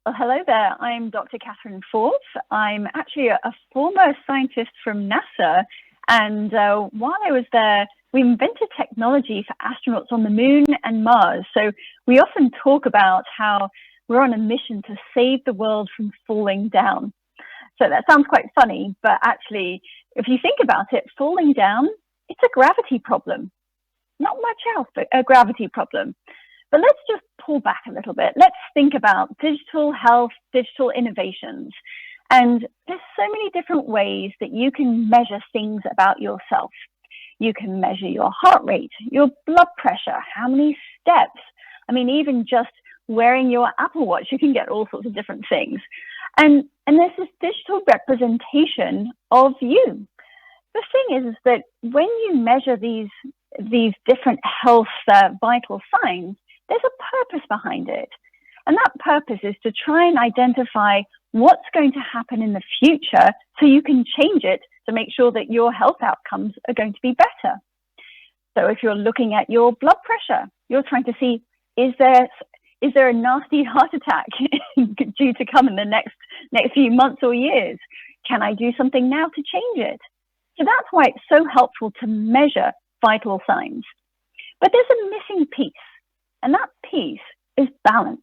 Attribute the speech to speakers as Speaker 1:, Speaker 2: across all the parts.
Speaker 1: Well, hello there. I'm Dr. Katharine Forth. I'm actually a former scientist from NASA. And while I was there, we invented technology for astronauts on the moon and Mars. So we often talk about how we're on a mission to save the world from falling down. So that sounds quite funny, but actually, if you think about it, falling down, it's a gravity problem. Not much else, but a gravity problem. But let's just pull back a little bit. Let's think about digital health, digital innovations. And there's so many different ways that you can measure things about yourself. You can measure your heart rate, your blood pressure, how many steps. I mean, even just wearing your Apple Watch, you can get all sorts of different things. And there's this digital representation of you. The thing is that when you measure these different health vital signs, there's a purpose behind it. And that purpose is to try and identify what's going to happen in the future so you can change it to make sure that your health outcomes are going to be better. So if you're looking at your blood pressure, you're trying to see, is there a nasty heart attack due to come in the next few months or years? Can I do something now to change it? So that's why it's so helpful to measure vital signs. But there's a missing piece. And that piece is balance.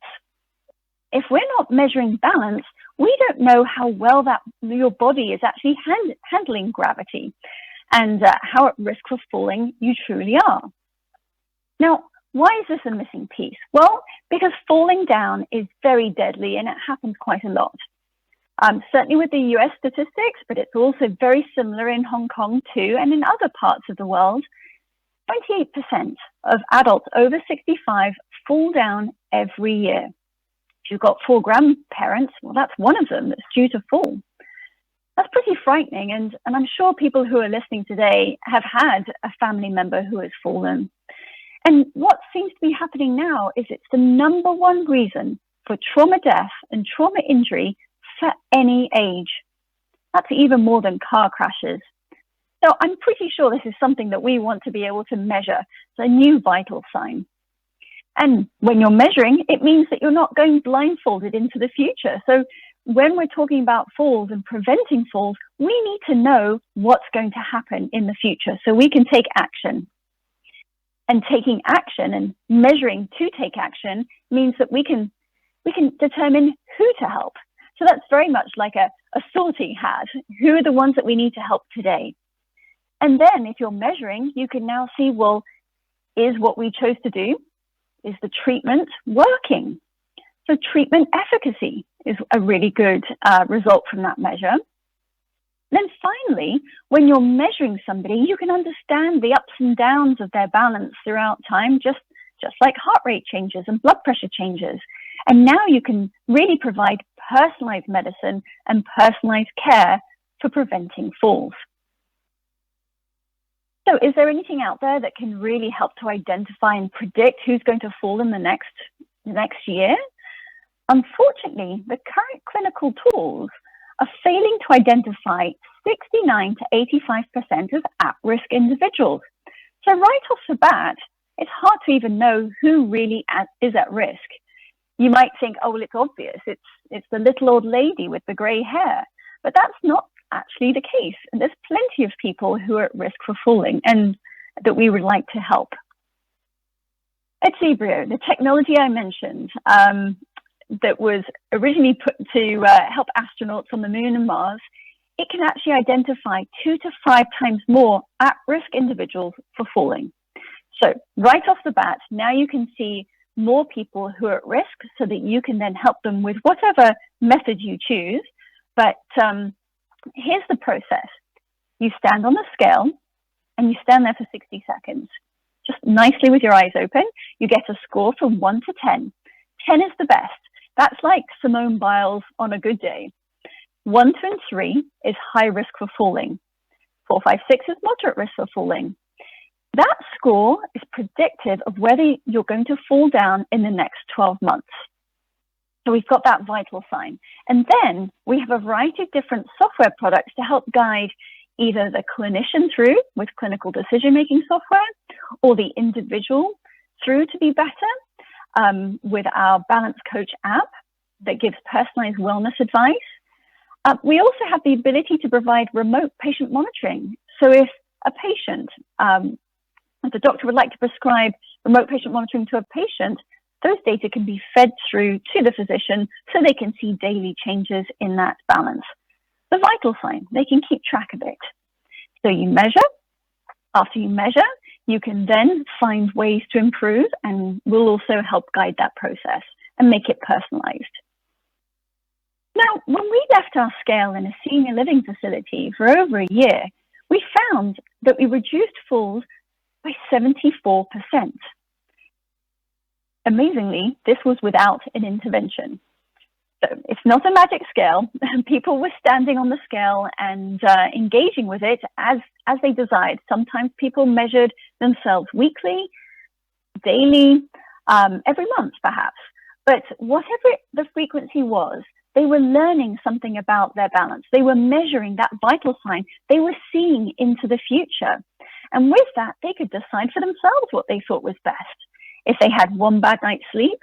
Speaker 1: If we're not measuring balance, we don't know how well that your body is actually handling gravity and how at risk for falling you truly are. Now, why is this a missing piece? Well, because falling down is very deadly and it happens quite a lot. Certainly with the US statistics, but it's also very similar in Hong Kong too, and in other parts of the world. 28% of adults over 65 fall down every year. If you've got 4 grandparents, well, that's one of them that's due to fall. That's pretty frightening, and I'm sure people who are listening today have had a family member who has fallen. And what seems to be happening now is it's the number one reason for trauma death and trauma injury for any age. That's even more than car crashes. So I'm pretty sure this is something that we want to be able to measure. It's a new vital sign. And when you're measuring, it means that you're not going blindfolded into the future. So when we're talking about falls and preventing falls, we need to know what's going to happen in the future so we can take action. And taking action and measuring to take action means that we can determine who to help. So that's very much like a sorting hat. Who are the ones that we need to help today? And then if you're measuring, you can now see, well, is what we chose to do, is the treatment working? So treatment efficacy is a really good result from that measure. Then finally, when you're measuring somebody, you can understand the ups and downs of their balance throughout time, just like heart rate changes and blood pressure changes. And now you can really provide personalized medicine and personalized care for preventing falls. So is there anything out there that can really help to identify and predict who's going to fall in the next year? Unfortunately, the current clinical tools are failing to identify 69 to 85% of at-risk individuals. So right off the bat, it's hard to even know who really is at risk. You might think, oh, well, it's obvious. It's the little old lady with the gray hair. But that's not actually the case. And there's plenty of people who are at risk for falling and that we would like to help. At ZIBRIO, the technology I mentioned that was originally put to help astronauts on the moon and Mars, it can actually identify 2 to 5 times more at-risk individuals for falling. So right off the bat, now you can see more people who are at risk so that you can then help them with whatever method you choose. But here's the process. You stand on the scale and you stand there for 60 seconds. Just nicely with your eyes open, you get a score from 1 to 10. 10 is the best. That's like Simone Biles on a good day. 1, 2, and 3 is high risk for falling. 4, 5, 6 is moderate risk for falling. That score is predictive of whether you're going to fall down in the next 12 months. So we've got that vital sign. And then we have a variety of different software products to help guide either the clinician through with clinical decision-making software or the individual through to be better with our Balance Coach app. that gives personalized wellness advice. We also have the ability to provide remote patient monitoring. So if a patient, if the doctor would like to prescribe remote patient monitoring to a patient, those data can be fed through to the physician so they can see daily changes in that balance. The vital sign, they can keep track of it. So you measure. After you measure, you can then find ways to improve, and we'll also help guide that process and make it personalized. Now, when we left our scale in a senior living facility for over a year, we found that we reduced falls by 74%. Amazingly, this was without an intervention. So it's not a magic scale. People were standing on the scale and engaging with it as they desired. Sometimes people measured themselves weekly, daily, every month perhaps. But whatever the frequency was, they were learning something about their balance. They were measuring that vital sign. They were seeing into the future. And with that, they could decide for themselves what they thought was best. If they had one bad night's sleep,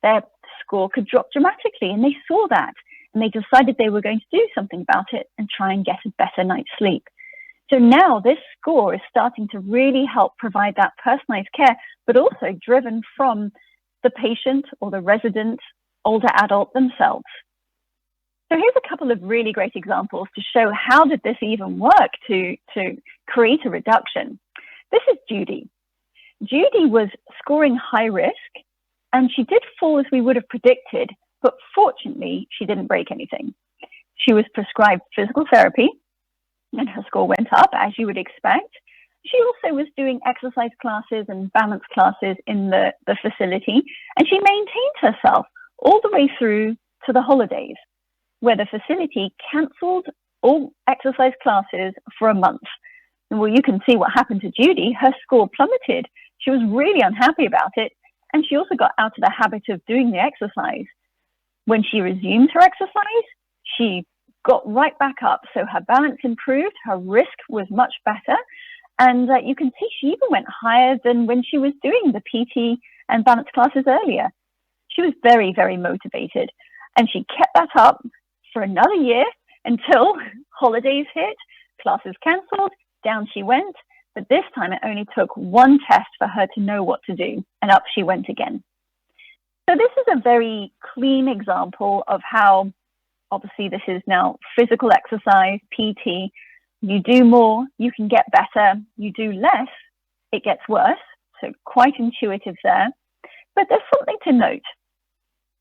Speaker 1: their score could drop dramatically, and they saw that, and they decided they were going to do something about it and try and get a better night's sleep. So now this score is starting to really help provide that personalized care, but also driven from the patient or the resident, older adult themselves. So here's a couple of really great examples to show how did this even work to create a reduction. This is Judy. Judy was scoring high risk, and she did fall as we would have predicted, but fortunately, she didn't break anything. She was prescribed physical therapy, and her score went up, as you would expect. She also was doing exercise classes and balance classes in the facility, and she maintained herself all the way through to the holidays, where the facility cancelled all exercise classes for a month. Well, you can see what happened to Judy. Her score plummeted. She was really unhappy about it, and she also got out of the habit of doing the exercise. When she resumed her exercise, she got right back up. So her balance improved, her risk was much better, and you can see she even went higher than when she was doing the PT and balance classes earlier. She was very, very motivated, and she kept that up for another year until holidays hit, classes cancelled, down she went. But this time it only took one test for her to know what to do, and up she went again. So this is a very clean example of how, obviously this is now physical exercise, PT. You do more, you can get better. You do less, it gets worse. So quite intuitive there. But there's something to note.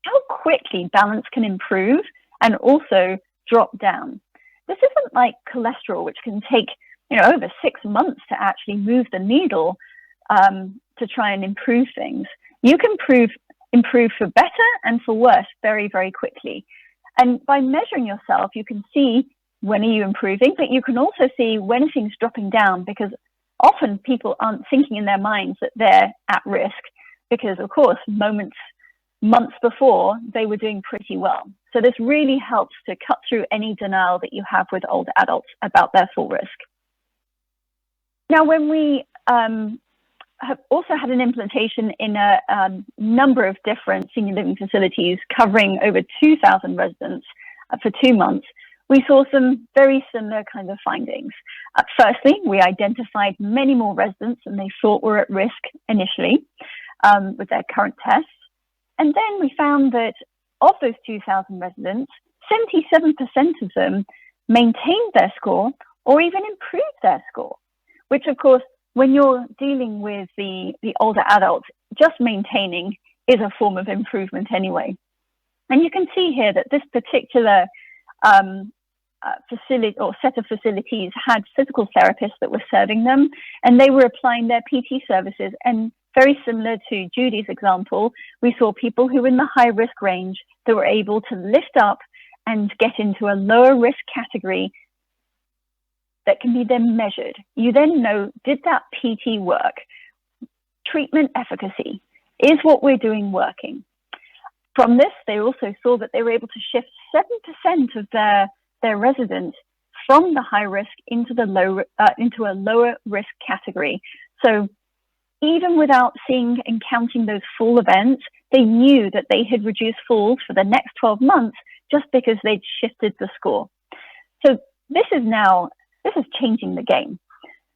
Speaker 1: How quickly balance can improve and also drop down. This isn't like cholesterol, which can take over 6 months to actually move the needle to try and improve things. You can improve for better and for worse very, very quickly. And by measuring yourself, you can see when are you improving, but you can also see when things dropping down, because often people aren't thinking in their minds that they're at risk, because of course, months before, they were doing pretty well. So this really helps to cut through any denial that you have with older adults about their full risk. Now, when we have also had an implementation in a number of different senior living facilities covering over 2,000 residents for 2 months, we saw some very similar kind of findings. Firstly, we identified many more residents than they thought were at risk initially with their current tests. And then we found that of those 2,000 residents, 77% of them maintained their score or even improved their score, which of course, when you're dealing with the older adults, just maintaining is a form of improvement anyway. And you can see here that this particular facility or set of facilities had physical therapists that were serving them, and they were applying their PT services. And very similar to Judy's example, we saw people who were in the high risk range that were able to lift up and get into a lower risk category that can be then measured. You then know, did that PT work? Treatment efficacy. Is what we're doing working? From this, they also saw that they were able to shift 7% of their residents from the high risk into a lower risk category. So even without seeing and counting those full events, they knew that they had reduced falls for the next 12 months just because they'd shifted the score. So this is changing the game.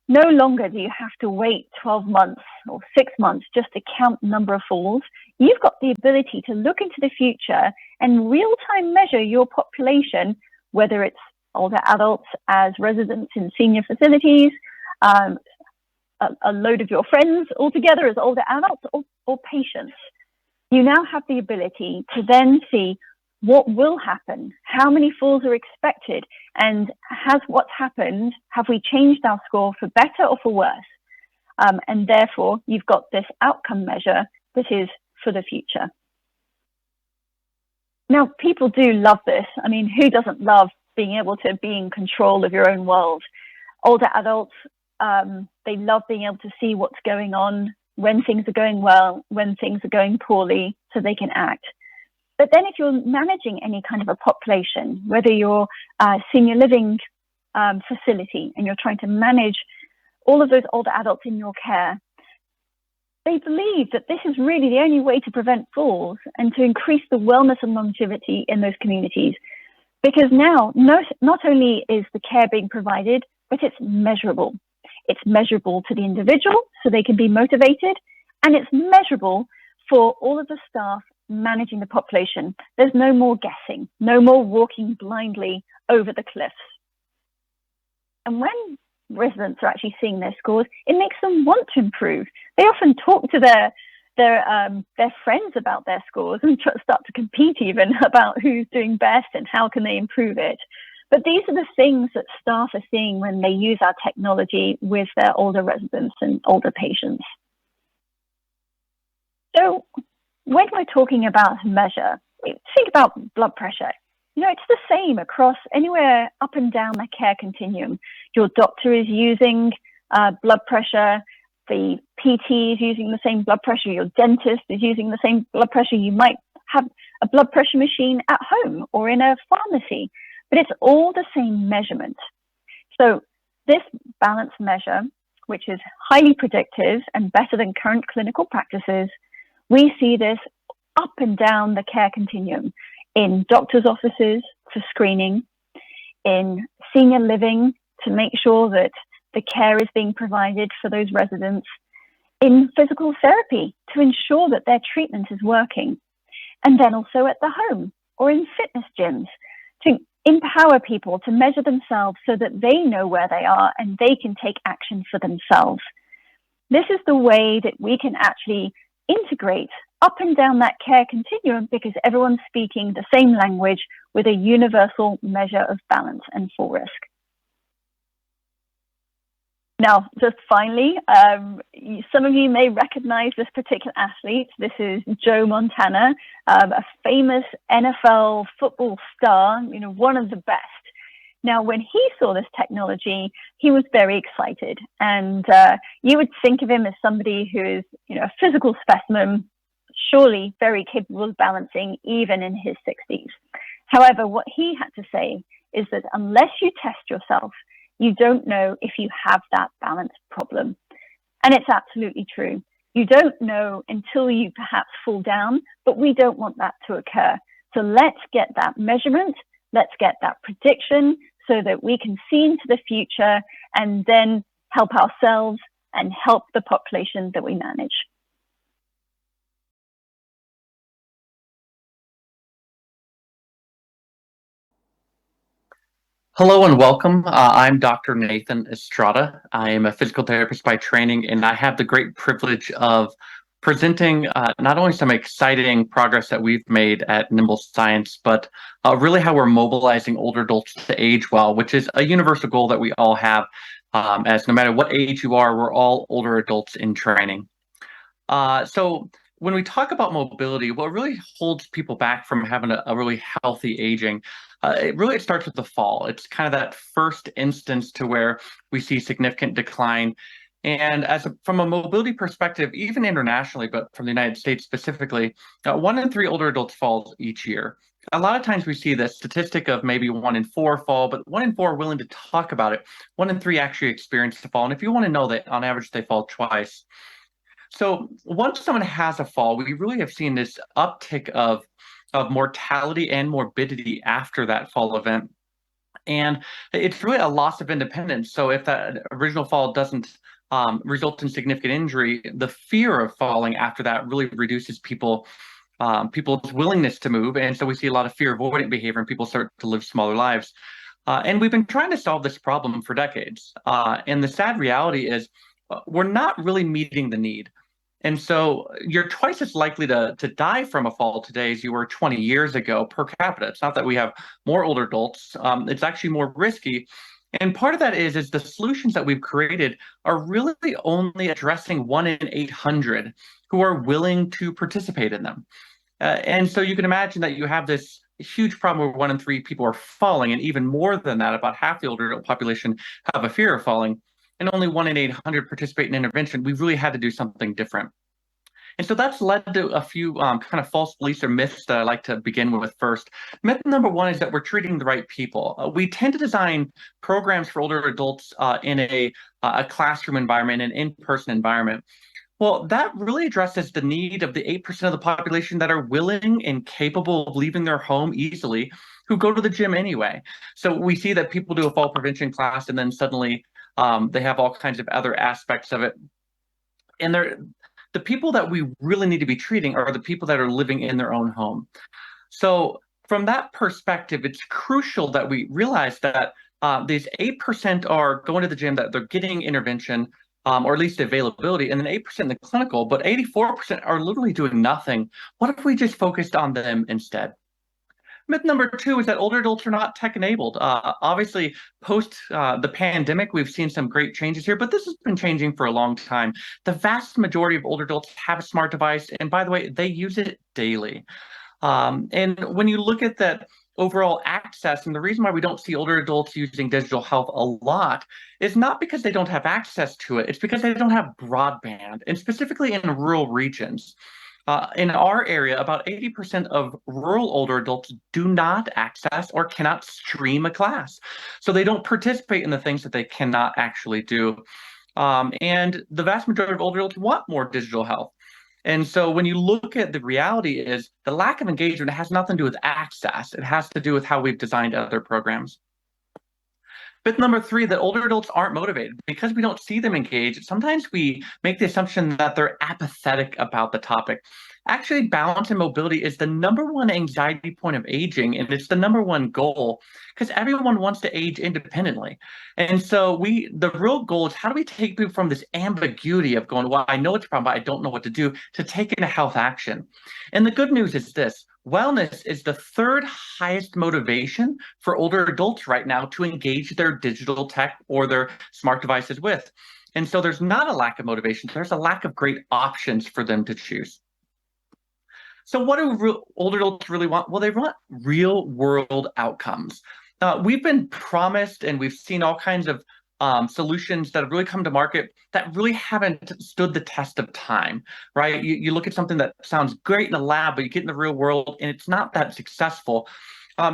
Speaker 1: No longer do you have to wait 12 months or 6 months just to count the number of falls. You've got the ability to look into the future and real-time measure your population, whether it's older adults as residents in senior facilities, a load of your friends all together as older adults, or patients. You now have the ability to then see what will happen, how many falls are expected, and has what's happened, have we changed our score for better or for worse? And therefore, you've got this outcome measure that is for the future. Now, people do love this. I mean, who doesn't love being able to be in control of your own world? Older adults, they love being able to see what's going on, when things are going well, when things are going poorly, so they can act. But then if you're managing any kind of a population, whether you're a senior living facility and you're trying to manage all of those older adults in your care, they believe that this is really the only way to prevent falls and to increase the wellness and longevity in those communities. Because now, not only is the care being provided, but it's measurable. It's measurable to the individual so they can be motivated, and it's measurable for all of the staff managing the population. There's no more guessing, no more walking blindly over the cliffs. And when residents are actually seeing their scores, it makes them want to improve. They often talk to their friends about their scores and start to compete even about who's doing best and how can they improve it. But these are the things that staff are seeing when they use our technology with their older residents and older patients. So when we're talking about measure, think about blood pressure. You know, it's the same across anywhere up and down the care continuum. Your doctor is using blood pressure, the PT is using the same blood pressure, your dentist is using the same blood pressure. You might have a blood pressure machine at home or in a pharmacy, but it's all the same measurement. So this balance measure, which is highly predictive and better than current clinical practices, we see this up and down the care continuum in doctors' offices for screening, in senior living to make sure that the care is being provided for those residents, in physical therapy to ensure that their treatment is working, and then also at the home or in fitness gyms to empower people to measure themselves so that they know where they are and they can take action for themselves. This is the way that we can actually integrate up and down that care continuum because everyone's speaking the same language with a universal measure of balance and fall risk. Now, just finally, some of you may recognize this particular athlete. This is Joe Montana, a famous NFL football star, you know, one of the best. Now, when he saw this technology, he was very excited. And you would think of him as somebody who is, you know, a physical specimen, surely very capable of balancing even in his 60s. However, what he had to say is that unless you test yourself, you don't know if you have that balance problem. And it's absolutely true. You don't know until you perhaps fall down, but we don't want that to occur. So let's get that measurement, let's get that prediction so that we can see into the future and then help ourselves and help the population that we manage.
Speaker 2: Hello and welcome. I'm Dr. Nathan Estrada. I am a physical therapist by training, and I have the great privilege of presenting not only some exciting progress that we've made at Nymbl Science, but really how we're mobilizing older adults to age well, which is a universal goal that we all have, as no matter what age you are, we're all older adults in training. So when we talk about mobility, what really holds people back from having a really healthy aging, it starts with the fall. It's kind of that first instance to where we see significant decline. And from a mobility perspective, even internationally, but from the United States specifically, 1 in 3 older adults falls each year. A lot of times we see the statistic of maybe 1 in 4 fall, but 1 in 4 are willing to talk about it. 1 in 3 actually experience the fall. And if you want to know that on average they fall twice. So once someone has a fall, we really have seen this uptick of mortality and morbidity after that fall event. And it's really a loss of independence. So if that original fall doesn't result in significant injury, the fear of falling after that really reduces people's willingness to move. And so we see a lot of fear avoidant behavior and people start to live smaller lives. And we've been trying to solve this problem for decades. And the sad reality is we're not really meeting the need. And so you're twice as likely to die from a fall today as you were 20 years ago per capita. It's not that we have more older adults. It's actually more risky. And part of that is the solutions that we've created are really only addressing 1 in 800 who are willing to participate in them. And so you can imagine that you have this huge problem where 1 in 3 people are falling, and even more than that, about half the older adult population have a fear of falling, and only 1 in 800 participate in intervention. We've really had to do something different. And so that's led to a few kind of false beliefs or myths that I like to begin with first. Myth number one is that we're treating the right people. We tend to design programs for older adults in a classroom environment, an in-person environment. Well, that really addresses the need of the 8% of the population that are willing and capable of leaving their home easily, who go to the gym anyway. So we see that people do a fall prevention class and then suddenly they have all kinds of other aspects of it. And the people that we really need to be treating are the people that are living in their own home. So from that perspective, it's crucial that we realize that these 8% are going to the gym, that they're getting intervention, or at least availability, and then 8% in the clinical, but 84% are literally doing nothing. What if we just focused on them instead? Myth number two is that older adults are not tech-enabled. Obviously, post the pandemic, we've seen some great changes here, but this has been changing for a long time. The vast majority of older adults have a smart device, and by the way, they use it daily. And when you look at that overall access, and the reason why we don't see older adults using digital health a lot is not because they don't have access to it, it's because they don't have broadband, and specifically in rural regions. In our area, about 80% of rural older adults do not access or cannot stream a class. So they don't participate in the things that they cannot actually do. And the vast majority of older adults want more digital health. And so when you look at the reality is the lack of engagement has nothing to do with access. It has to do with how we've designed other programs. Myth number three, that older adults aren't motivated. Because we don't see them engaged, sometimes we make the assumption that they're apathetic about the topic. Actually, balance and mobility is the #1 anxiety point of aging, and it's the #1 goal because everyone wants to age independently. And so the real goal is how do we take people from this ambiguity of going, well, I know it's a problem, but I don't know what to do, to taking a health action. And the good news is this: wellness is the 3rd highest motivation for older adults right now to engage their digital tech or their smart devices with. And so there's not a lack of motivation, there's a lack of great options for them to choose. So what do older adults really want? Well, they want real world outcomes. We've been promised and we've seen all kinds of solutions that have really come to market that really haven't stood the test of time, right? You look at something that sounds great in the lab, but you get in the real world and it's not that successful.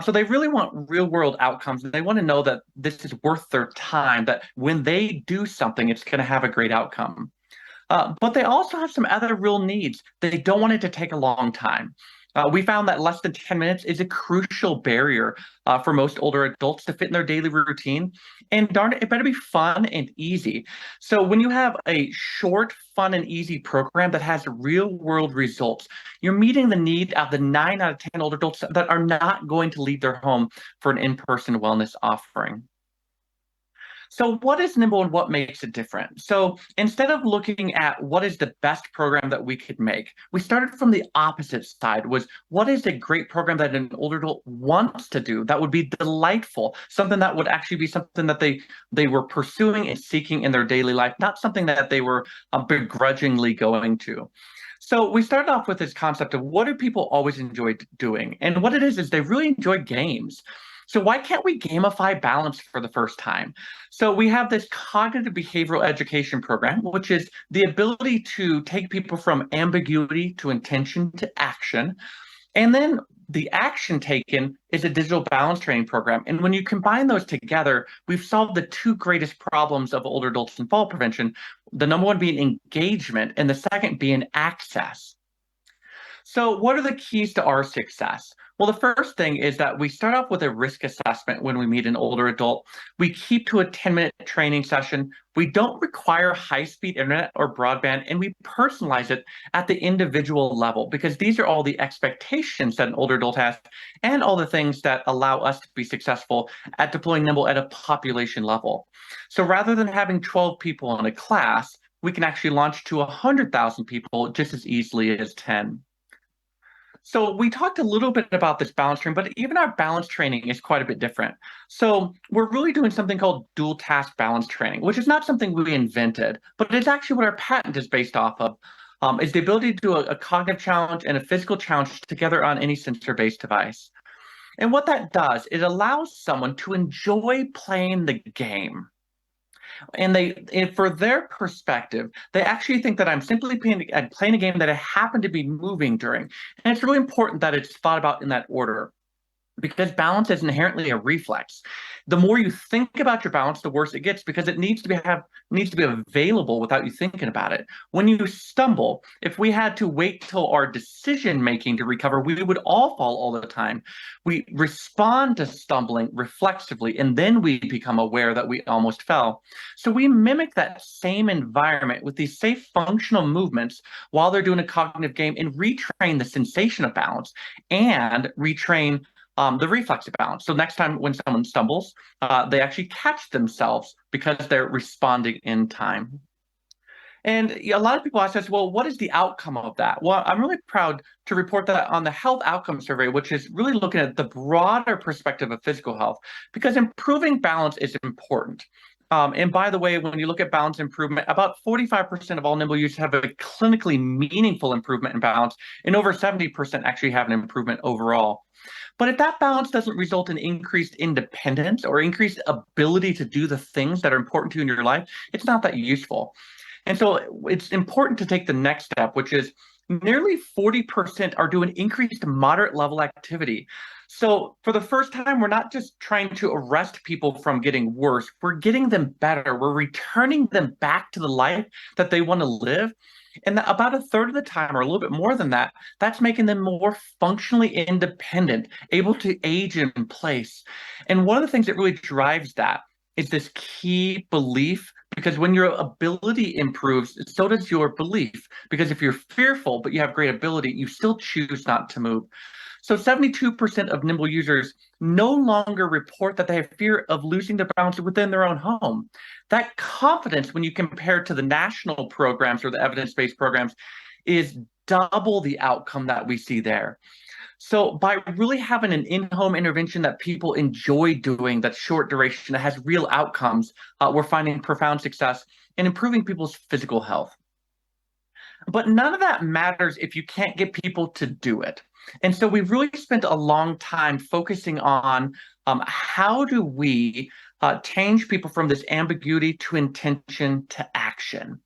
Speaker 2: So they really want real world outcomes, and they want to know that this is worth their time, that when they do something, it's going to have a great outcome. But they also have some other real needs. They don't want it to take a long time. We found that less than 10 minutes is a crucial barrier for most older adults to fit in their daily routine. And darn it, it better be fun and easy. So when you have a short, fun, and easy program that has real world results, you're meeting the need of the 9 out of 10 older adults that are not going to leave their home for an in-person wellness offering. So what is Nymbl and what makes it different? So instead of looking at what is the best program that we could make, we started from the opposite side, was what is a great program that an older adult wants to do that would be delightful, something that would actually be something that they were pursuing and seeking in their daily life, not something that they were begrudgingly going to. So we started off with this concept of what do people always enjoy doing? And what it is they really enjoy games. So why can't we gamify balance for the first time? So we have this cognitive behavioral education program, which is the ability to take people from ambiguity to intention to action. And then the action taken is a digital balance training program. And when you combine those together, we've solved the two greatest problems of older adults in fall prevention, the number one being engagement and the second being access. So what are the keys to our success? Well, the first thing is that we start off with a risk assessment when we meet an older adult. We keep to a 10-minute training session. We don't require high-speed internet or broadband, and we personalize it at the individual level because these are all the expectations that an older adult has and all the things that allow us to be successful at deploying Nymbl at a population level. So rather than having 12 people in a class, we can actually launch to 100,000 people just as easily as 10. So we talked a little bit about this balance training, but even our balance training is quite a bit different. So we're really doing something called dual task balance training, which is not something we invented, but it's actually what our patent is based off of, is the ability to do a cognitive challenge and a physical challenge together on any sensor-based device. And what that does, it allows someone to enjoy playing the game. And for their perspective, they actually think that I'm simply playing a game that I happen to be moving during. And it's really important that it's thought about in that order, because balance is inherently a reflex. The more you think about your balance, the worse it gets because it needs to be available without you thinking about it. When you stumble, if we had to wait till our decision making to recover, we would all fall all the time. We respond to stumbling reflexively, and then we become aware that we almost fell. So we mimic that same environment with these safe functional movements while they're doing a cognitive game and retrain the sensation of balance and retrain the reflex of balance. So next time when someone stumbles, they actually catch themselves because they're responding in time. And a lot of people ask us, well, what is the outcome of that? Well, I'm really proud to report that on the Health Outcome Survey, which is really looking at the broader perspective of physical health, because improving balance is important. And by the way, when you look at balance improvement, about 45% of all Nymbl users have a clinically meaningful improvement in balance, and over 70% actually have an improvement overall. But if that balance doesn't result in increased independence or increased ability to do the things that are important to you in your life, it's not that useful. And so it's important to take the next step, which is nearly 40% are doing increased moderate level activity. So for the first time, we're not just trying to arrest people from getting worse, we're getting them better. We're returning them back to the life that they want to live. And about a third of the time, or a little bit more than that, that's making them more functionally independent, able to age in place. And one of the things that really drives that is this key belief, because when your ability improves, so does your belief. Because if you're fearful, but you have great ability, you still choose not to move. So 72% of Nymbl users no longer report that they have fear of losing their balance within their own home. That confidence, when you compare to the national programs or the evidence-based programs, is double the outcome that we see there. So by really having an in-home intervention that people enjoy doing, that's short duration, that has real outcomes, we're finding profound success in improving people's physical health. But none of that matters if you can't get people to do it. And so we've really spent a long time focusing on how do we change people from this ambiguity to intention to action.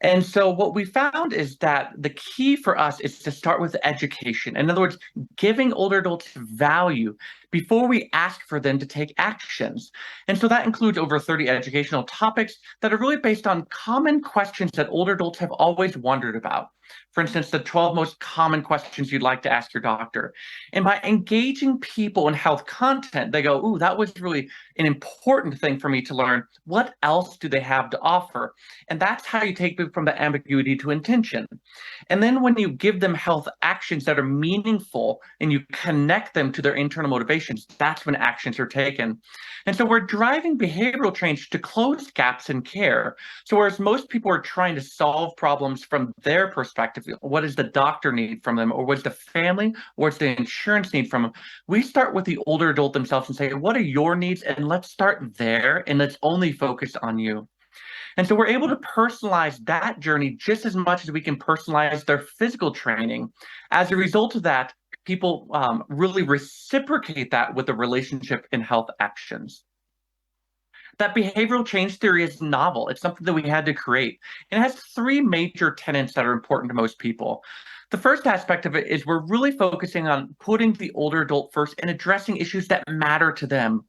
Speaker 2: And so what we found is that the key for us is to start with education. In other words, giving older adults value before we ask for them to take actions. And so that includes over 30 educational topics that are really based on common questions that older adults have always wondered about. For instance, the 12 most common questions you'd like to ask your doctor. And by engaging people in health content, they go, ooh, that was really an important thing for me to learn. What else do they have to offer? And that's how you take people from the ambiguity to intention. And then when you give them health actions that are meaningful and you connect them to their internal motivations, that's when actions are taken. And so we're driving behavioral change to close gaps in care. So whereas most people are trying to solve problems from their perspective, what does the doctor need from them, or what's the family, or what's the insurance need from them, we start with the older adult themselves and say, what are your needs? And let's start there, and let's only focus on you. And so we're able to personalize that journey just as much as we can personalize their physical training. As a result of that, people really reciprocate that with the relationship in health actions. That behavioral change theory is novel. It's something that we had to create. And it has three major tenets that are important to most people. The first aspect of it is we're really focusing on putting the older adult first and addressing issues that matter to them.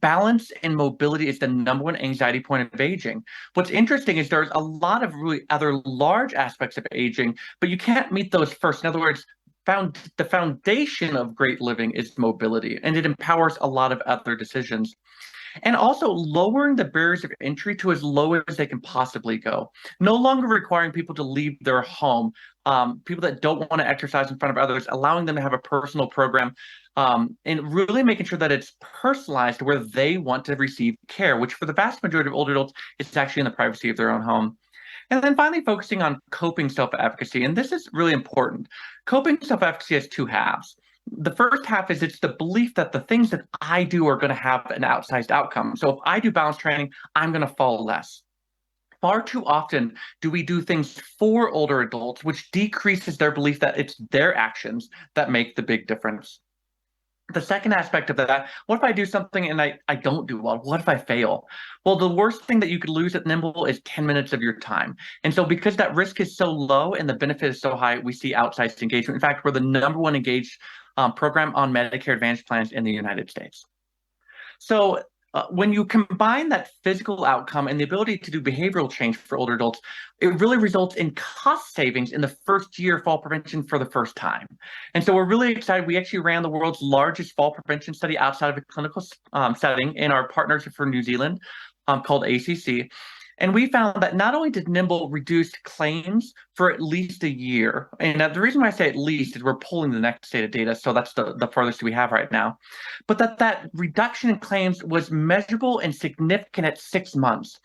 Speaker 2: Balance and mobility is the #1 anxiety point of aging. What's interesting is there's a lot of really other large aspects of aging, but you can't meet those first. In other words, the foundation of great living is mobility, and it empowers a lot of other decisions. And also lowering the barriers of entry to as low as they can possibly go. No longer requiring people to leave their home, people that don't want to exercise in front of others, allowing them to have a personal program, and really making sure that it's personalized where they want to receive care, which for the vast majority of older adults, it's actually in the privacy of their own home. And then finally focusing on coping self-efficacy. And this is really important. Coping self-efficacy has two halves. The first half is it's the belief that the things that I do are going to have an outsized outcome. So if I do balance training, I'm going to fall less. Far too often do we do things for older adults, which decreases their belief that it's their actions that make the big difference. The second aspect of that, what if I do something and I don't do well? What if I fail? Well, the worst thing that you could lose at Nymbl is 10 minutes of your time. And so because that risk is so low and the benefit is so high, we see outsized engagement. In fact, we're the #1 engaged program on Medicare Advantage plans in the United States. So when you combine that physical outcome and the ability to do behavioral change for older adults, it really results in cost savings in the first year of fall prevention for the first time. And so we're really excited. We actually ran the world's largest fall prevention study outside of a clinical setting in our partnership for New Zealand called ACC. And we found that not only did Nymbl reduce claims for at least a year, and the reason why I say at least is we're pulling the next data data, so that's the farthest we have right now, but that reduction in claims was measurable and significant at 6 months.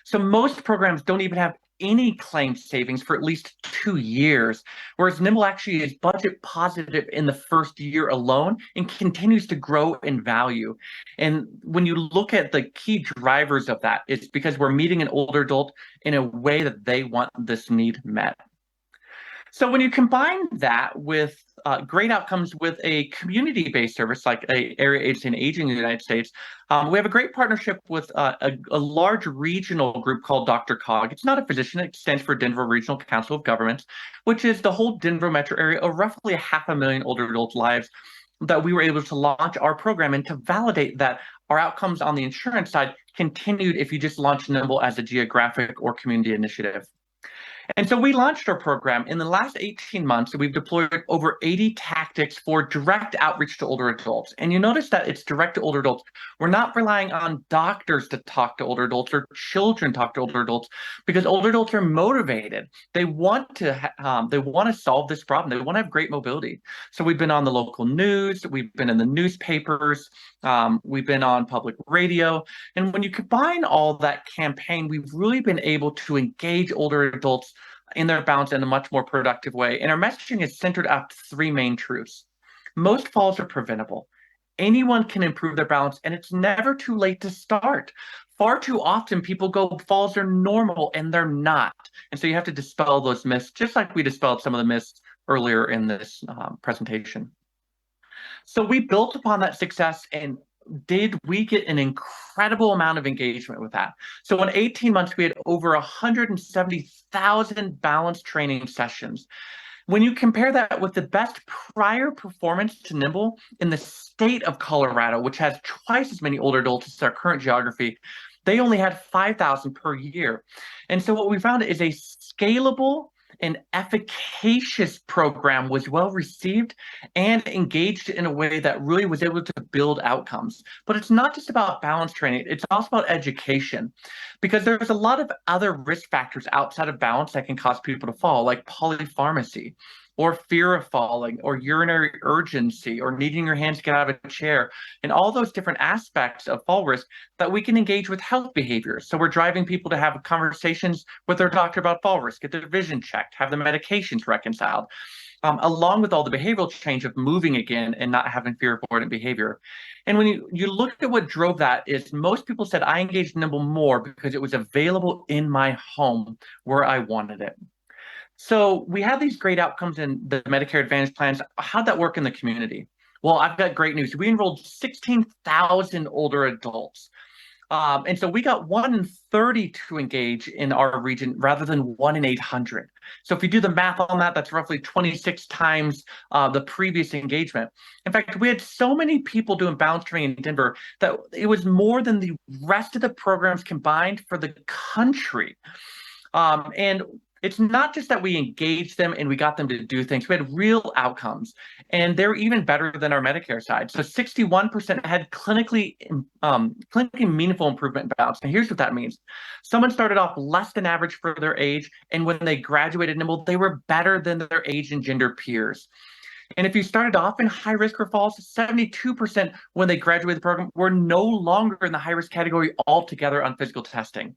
Speaker 2: So most programs don't even have any claim savings for at least 2 years, whereas Nymbl actually is budget positive in the first year alone and continues to grow in value. And when you look at the key drivers of that, it's because we're meeting an older adult in a way that they want this need met. So when you combine that with great outcomes with a community-based service like a area agency in aging in the United States, we have a great partnership with a large regional group called Dr. COG. It's not a physician, it stands for Denver Regional Council of Governments, which is the whole Denver metro area of roughly 500,000 older adult lives that we were able to launch our program and to validate that our outcomes on the insurance side continued if you just launched Nymbl as a geographic or community initiative. And so we launched our program. In the last 18 months, we've deployed over 80 tactics for direct outreach to older adults. And you notice that it's direct to older adults. We're not relying on doctors to talk to older adults or children talk to older adults because older adults are motivated. They want to solve this problem. They want to have great mobility. So we've been on the local news. We've been in the newspapers. We've been on public radio. And when you combine all that campaign, we've really been able to engage older adults in their balance in a much more productive way. And our messaging is centered up 3 main truths. Most falls are preventable. Anyone can improve their balance, and it's never too late to start. Far too often, people go, falls are normal, and they're not. And so you have to dispel those myths, just like we dispelled some of the myths earlier in this presentation. So we built upon that success, and did we get an incredible amount of engagement with that? So in 18 months, we had over 170,000 balance training sessions. When you compare that with the best prior performance to Nymbl in the state of Colorado, which has twice as many older adults as our current geography, they only had 5,000 per year. And so what we found is a scalable and efficacious program was well received and engaged in a way that really was able to build outcomes. But it's not just about balance training, it's also about education, because there's a lot of other risk factors outside of balance that can cause people to fall, like polypharmacy, or fear of falling, or urinary urgency, or needing your hands to get out of a chair, and all those different aspects of fall risk that we can engage with health behaviors. So we're driving people to have conversations with their doctor about fall risk, get their vision checked, have the medications reconciled, along with all the behavioral change of moving again and not having fear avoidant behavior. And when you look at what drove that is most people said, I engaged Nymbl more because it was available in my home where I wanted it. So we have these great outcomes in the Medicare Advantage plans. How'd that work in the community? Well, I've got great news. We enrolled 16,000 older adults. And so we got 1 in 30 to engage in our region rather than 1 in 800. So if you do the math on that, that's roughly 26 times the previous engagement. In fact, we had so many people doing balance training in Denver that it was more than the rest of the programs combined for the country. And it's not just that we engaged them and we got them to do things. We had real outcomes, and they're even better than our Medicare side. So 61% had clinically meaningful improvement in balance. And here's what that means. Someone started off less than average for their age, and when they graduated Nymbl, they were better than their age and gender peers. And if you started off in high risk for falls, 72% when they graduated the program were no longer in the high risk category altogether on physical testing.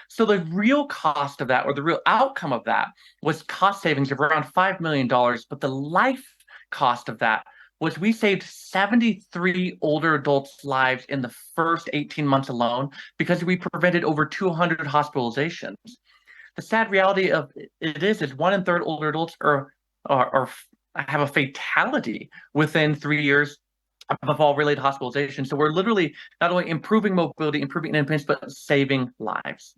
Speaker 2: So the real cost of that, or the real outcome of that, was cost savings of around $5 million. But the life cost of that was we saved 73 older adults' lives in the first 18 months alone because we prevented over 200 hospitalizations. The sad reality of it is 1 in 3 older adults have a fatality within 3 years of all related hospitalization. So we're literally not only improving mobility, improving independence, but saving lives.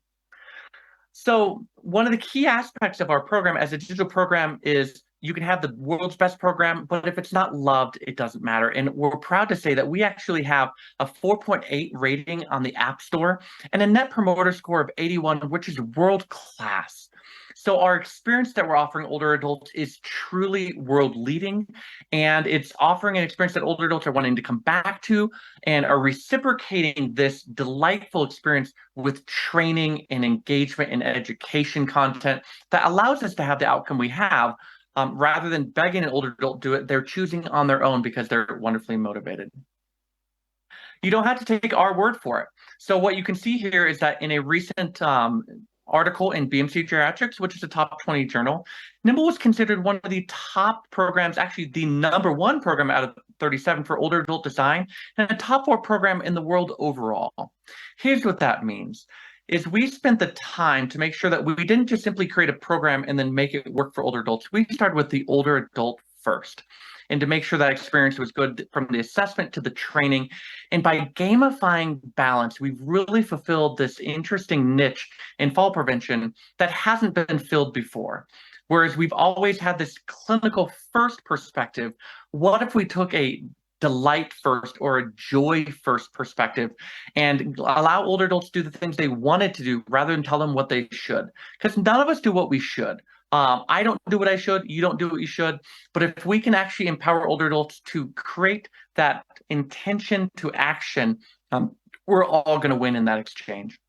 Speaker 2: So one of the key aspects of our program as a digital program is you can have the world's best program, but if it's not loved, it doesn't matter. And we're proud to say that we actually have a 4.8 rating on the App Store and a Net Promoter Score of 81, which is world class. So our experience that we're offering older adults is truly world leading, and it's offering an experience that older adults are wanting to come back to and are reciprocating this delightful experience with training and engagement and education content that allows us to have the outcome we have. Rather than begging an older adult to do it, they're choosing on their own because they're wonderfully motivated. You don't have to take our word for it. So what you can see here is that in a recent article in BMC Geriatrics, which is a top 20 journal, Nymbl was considered one of the top programs, actually the #1 program out of 37 for older adult design, and a top 4 program in the world overall. Here's what that means. Is we spent the time to make sure that we didn't just simply create a program and then make it work for older adults. We started with the older adult first, and to make sure that experience was good from the assessment to the training. And by gamifying balance, we've really fulfilled this interesting niche in fall prevention that hasn't been filled before. Whereas we've always had this clinical first perspective, what if we took a delight first or a joy first perspective and allow older adults to do the things they wanted to do rather than tell them what they should? Because none of us do what we should. I don't do what I should, you don't do what you should, but if we can actually empower older adults to create that intention to action, we're all going to win in that exchange.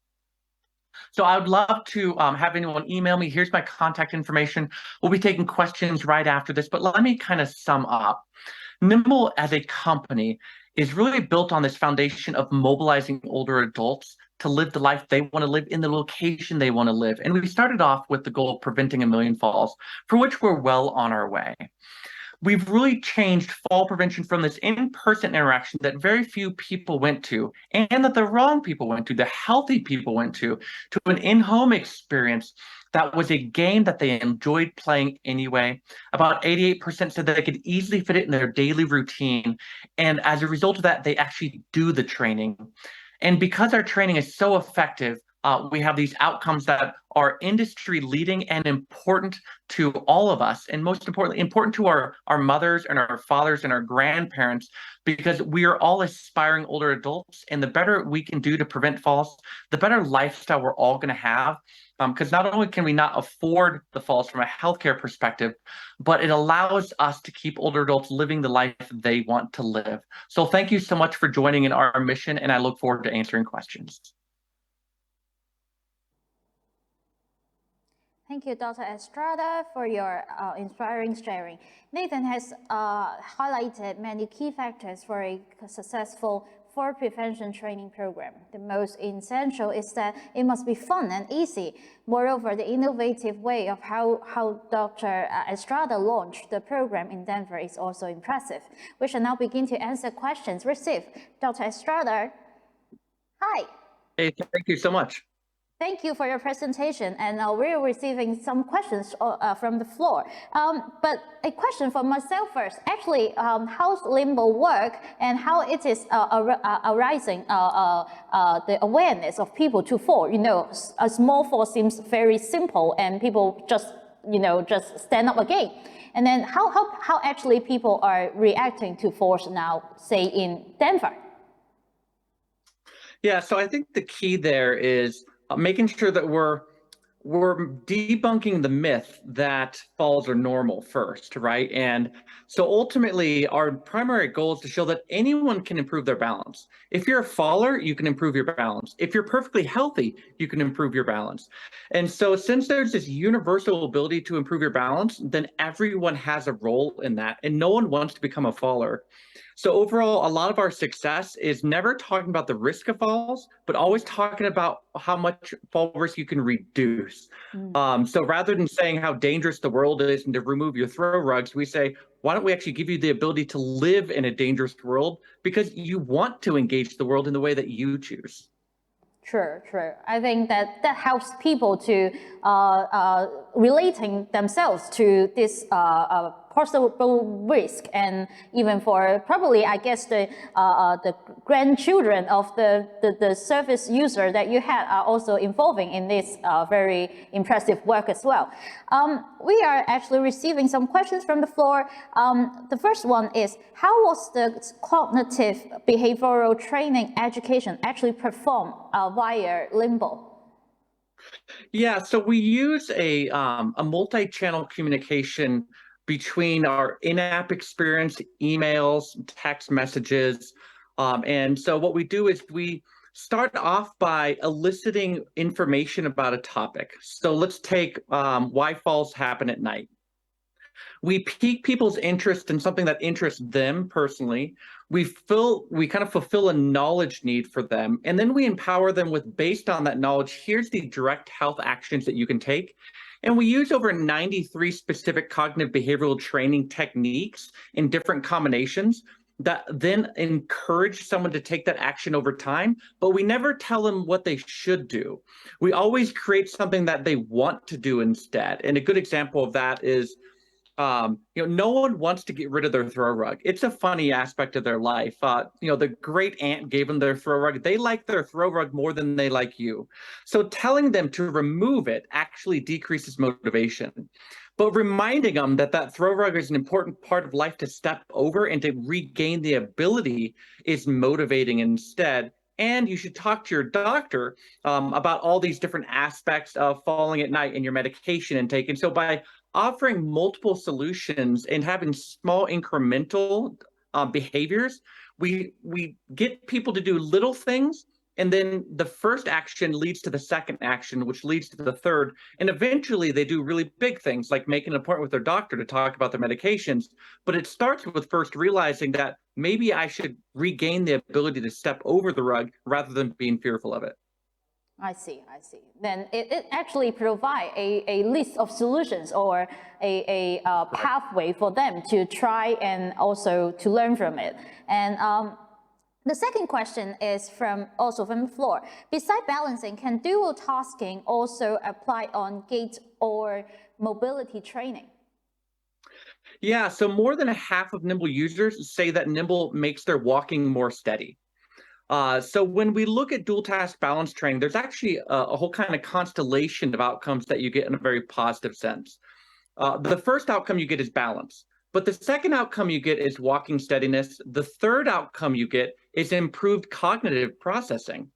Speaker 2: So I would love to have anyone email me. Here's my contact information. We'll be taking questions right after this, but let me kind of sum up. Nymbl as a company is really built on this foundation of mobilizing older adults to live the life they want to live in the location they want to live. And we started off with the goal of preventing 1 million falls, for which we're well on our way. We've really changed fall prevention from this in-person interaction that very few people went to, and that the wrong people went to, the healthy people went to an in-home experience that was a game that they enjoyed playing anyway. About 88% said that they could easily fit it in their daily routine. And as a result of that, they actually do the training. And because our training is so effective, we have these outcomes that are industry leading and important to all of us, and most importantly, important to our mothers and our fathers and our grandparents, because we are all aspiring older adults, and the better we can do to prevent falls, the better lifestyle we're all going to have. Because not only can we not afford the falls from a healthcare perspective, but it allows us to keep older adults living the life they want to live. So thank you so much for joining in our mission, and I look forward to answering questions.
Speaker 3: Thank you, Dr. Estrada, for your inspiring sharing. Nathan has highlighted many key factors for a successful fall prevention training program. The most essential is that it must be fun and easy. Moreover, the innovative way of how Dr. Estrada launched the program in Denver is also impressive. We shall now begin to answer questions received. Dr. Estrada, hi.
Speaker 2: Hey, thank you so much.
Speaker 3: Thank you for your presentation, and we're receiving some questions from the floor. But a question for myself first. Actually, how's Nymbl work, and how it is arising the awareness of people to fall? You know, a small fall seems very simple, and people just stand up again. And then how actually people are reacting to falls now, say in Denver?
Speaker 2: Yeah, so I think the key there is making sure that we're debunking the myth that falls are normal first, right? And so ultimately, our primary goal is to show that anyone can improve their balance. If you're a faller, you can improve your balance. If you're perfectly healthy, you can improve your balance. And so since there's this universal ability to improve your balance, then everyone has a role in that, and no one wants to become a faller. So overall, a lot of our success is never talking about the risk of falls, but always talking about how much fall risk you can reduce. So rather than saying how dangerous the world is and to remove your throw rugs, we say, why don't we actually give you the ability to live in a dangerous world because you want to engage the world in the way that you choose.
Speaker 3: True. I think that helps people to relating themselves to this possible risk, and even for probably, I guess, the grandchildren of the service user that you had are also involving in this very impressive work as well. We are actually receiving some questions from the floor. The first one is, how was the cognitive behavioral training education actually performed via Nymbl?
Speaker 2: Yeah, so we use a multi-channel communication between our in-app experience, emails, text messages. And so what we do is we start off by eliciting information about a topic. So let's take why falls happen at night. We pique people's interest in something that interests them personally. We kind of fulfill a knowledge need for them, and then we empower them with, based on that knowledge, here's the direct health actions that you can take. And we use over 93 specific cognitive behavioral training techniques in different combinations that then encourage someone to take that action over time, but we never tell them what they should do. We always create something that they want to do instead. And a good example of that is, no one wants to get rid of their throw rug. It's a funny aspect of their life. The great aunt gave them their throw rug. They like their throw rug more than they like you. So telling them to remove it actually decreases motivation. But reminding them that that throw rug is an important part of life to step over and to regain the ability is motivating instead. And you should talk to your doctor about all these different aspects of falling at night and your medication intake. And so by offering multiple solutions and having small incremental behaviors, we get people to do little things, and then the first action leads to the second action, which leads to the third, and eventually they do really big things like making an appointment with their doctor to talk about their medications. But it starts with first realizing that maybe I should regain the ability to step over the rug rather than being fearful of it.
Speaker 3: I see. Then it actually provides a list of solutions or a pathway for them to try and also to learn from it. And the second question is also from the floor. Besides balancing, can dual tasking also apply on gait or mobility training?
Speaker 2: Yeah, so more than half of Nymbl users say that Nymbl makes their walking more steady. So when we look at dual task balance training, there's actually a whole kind of constellation of outcomes that you get in a very positive sense. The first outcome you get is balance, but the second outcome you get is walking steadiness. The third outcome you get is improved cognitive processing.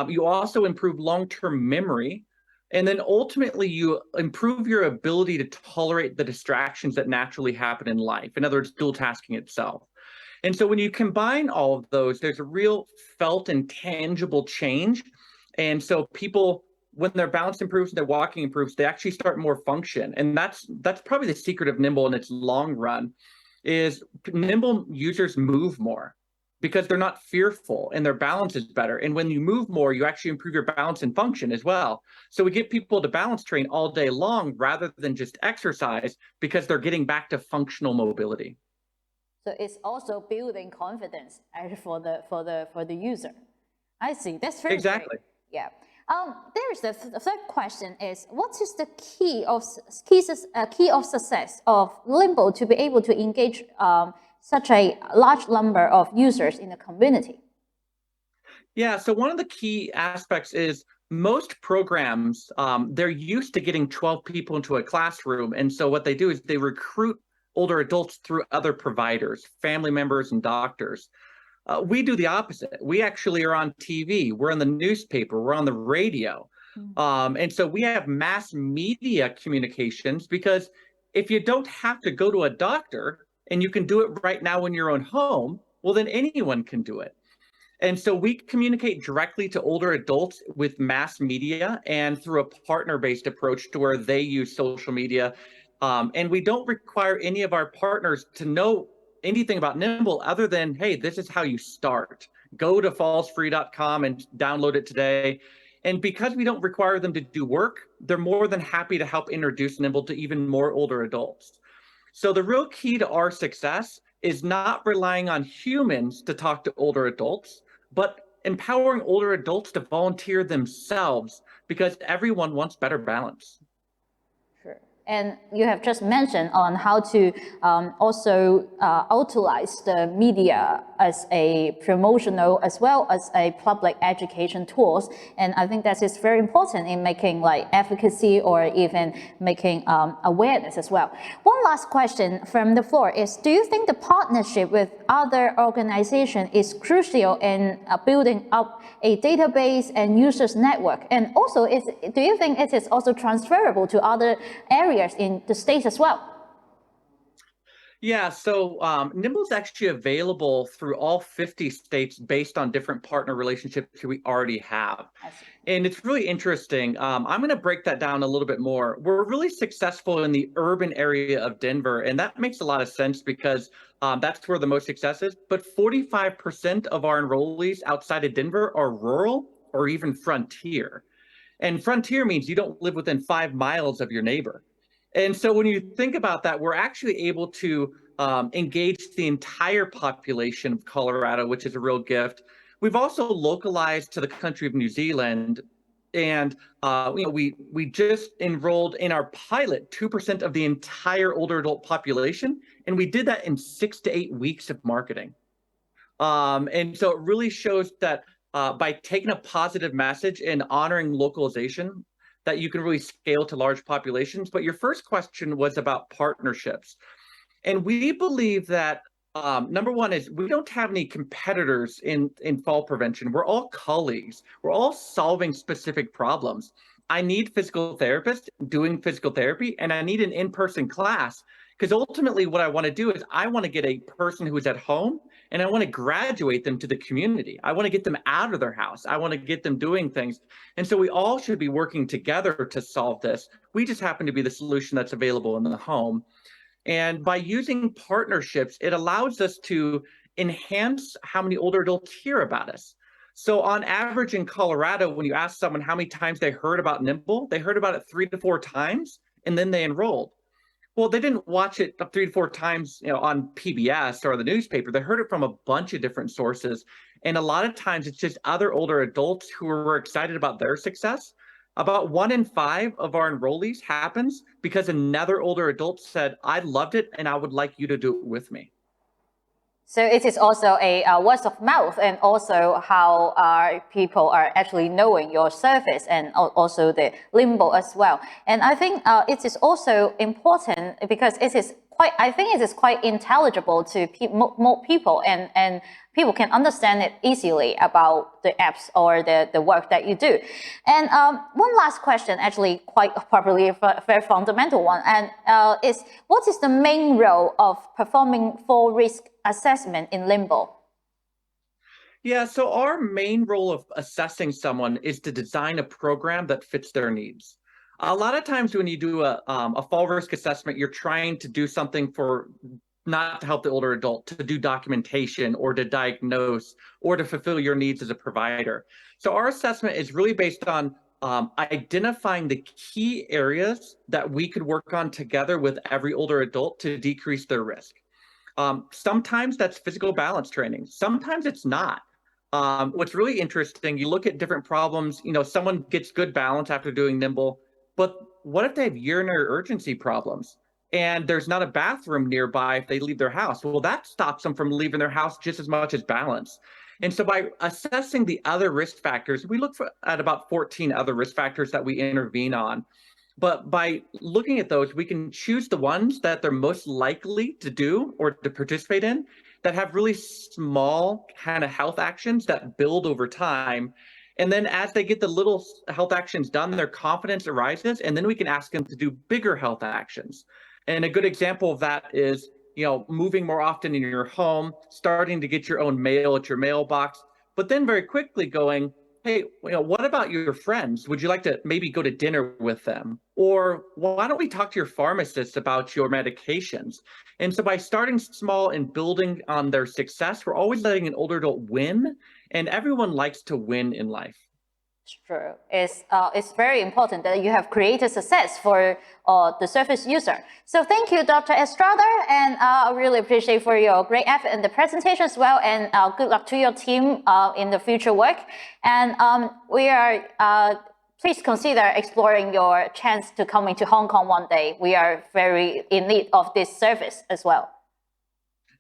Speaker 2: You also improve long-term memory, and then ultimately you improve your ability to tolerate the distractions that naturally happen in life. In other words, dual tasking itself. And so when you combine all of those, there's a real felt and tangible change. And so people, when their balance improves and their walking improves, they actually start more function. And that's probably the secret of Nymbl in its long run, is Nymbl users move more because they're not fearful and their balance is better. And when you move more, you actually improve your balance and function as well. So we get people to balance train all day long rather than just exercise because they're getting back to functional mobility.
Speaker 3: So it's also building confidence for the user. I see. That's very
Speaker 2: exactly
Speaker 3: great. Yeah. There's the third question is, what is the key of success of Nymbl to be able to engage such a large number of users in the community?
Speaker 2: Yeah, so one of the key aspects is most programs, they're used to getting 12 people into a classroom. And so what they do is they recruit older adults through other providers, family members and doctors. We do the opposite. We actually are on TV, we're in the newspaper, we're on the radio. And so we have mass media communications, because if you don't have to go to a doctor and you can do it right now in your own home, well, then anyone can do it. And so we communicate directly to older adults with mass media and through a partner-based approach to where they use social media. And we don't require any of our partners to know anything about Nymbl other than, hey, this is how you start. Go to fallsfree.com and download it today. And because we don't require them to do work, they're more than happy to help introduce Nymbl to even more older adults. So the real key to our success is not relying on humans to talk to older adults, but empowering older adults to volunteer themselves, because everyone wants better balance.
Speaker 3: And you have just mentioned on how to also utilize the media as a promotional as well as a public education tools. And I think that is very important in making like efficacy or even making awareness as well. One last question from the floor is, do you think the partnership with other organizations is crucial in building up a database and users network? And also, do you think it is also transferable to other areas in the States as well?
Speaker 2: Yeah, so Nymbl is actually available through all 50 states based on different partner relationships we already have. And it's really interesting. I'm going to break that down a little bit more. We're really successful in the urban area of Denver, and that makes a lot of sense because that's where the most success is. But 45% of our enrollees outside of Denver are rural or even frontier. And frontier means you don't live within 5 miles of your neighbor. And so when you think about that, we're actually able to engage the entire population of Colorado, which is a real gift. We've also localized to the country of New Zealand. And we just enrolled in our pilot 2% of the entire older adult population. And we did that in 6 to 8 weeks of marketing. And so it really shows that by taking a positive message and honoring localization, that you can really scale to large populations. But your first question was about partnerships. And we believe that number one is we don't have any competitors in fall prevention. We're all colleagues. We're all solving specific problems. I need physical therapists doing physical therapy, and I need an in-person class, because ultimately what I want to do is I want to get a person who is at home and I want to graduate them to the community. I want to get them out of their house. I want to get them doing things. And so we all should be working together to solve this. We just happen to be the solution that's available in the home. And by using partnerships, it allows us to enhance how many older adults hear about us. So on average in Colorado, when you ask someone how many times they heard about Nymbl, they heard about it 3 to 4 times, and then they enrolled. Well, they didn't watch it 3 to 4 times, on PBS or the newspaper. They heard it from a bunch of different sources. And a lot of times it's just other older adults who were excited about their success. About 1 in 5 of our enrollees happens because another older adult said, I loved it and I would like you to do it with me.
Speaker 3: So it is also a word of mouth, and also how people are actually knowing your service, and also the Nymbl as well. And I think it is also important because it is quite intelligible to more people, and people can understand it easily about the apps or the work that you do. And one last question, actually quite probably a very fundamental one, and is what is the main role of performing fall risk assessment in Nymbl?
Speaker 2: Yeah, so our main role of assessing someone is to design a program that fits their needs. A lot of times when you do a fall risk assessment, you're trying to do something for not to help the older adult, to do documentation or to diagnose or to fulfill your needs as a provider. So our assessment is really based on identifying the key areas that we could work on together with every older adult to decrease their risk. Sometimes that's physical balance training. Sometimes it's not. What's really interesting, you look at different problems, someone gets good balance after doing Nymbl, but what if they have urinary urgency problems and there's not a bathroom nearby if they leave their house? Well, that stops them from leaving their house just as much as balance. And so by assessing the other risk factors, we look at about 14 other risk factors that we intervene on. But by looking at those, we can choose the ones that they're most likely to do or to participate in that have really small kind of health actions that build over time. And then as they get the little health actions done, their confidence arises, and then we can ask them to do bigger health actions. And a good example of that is, moving more often in your home, starting to get your own mail at your mailbox, but then very quickly going, hey, what about your friends? Would you like to maybe go to dinner with them? Or why don't we talk to your pharmacist about your medications? And so by starting small and building on their success, we're always letting an older adult win, and everyone likes to win in life.
Speaker 3: True. It's very important that you have created success for the service user. So thank you, Dr. Estrada, and I really appreciate for your great effort in the presentation as well, and good luck to your team in the future work. And we are, please consider exploring your chance to come into Hong Kong one day. We are very in need of this service as well.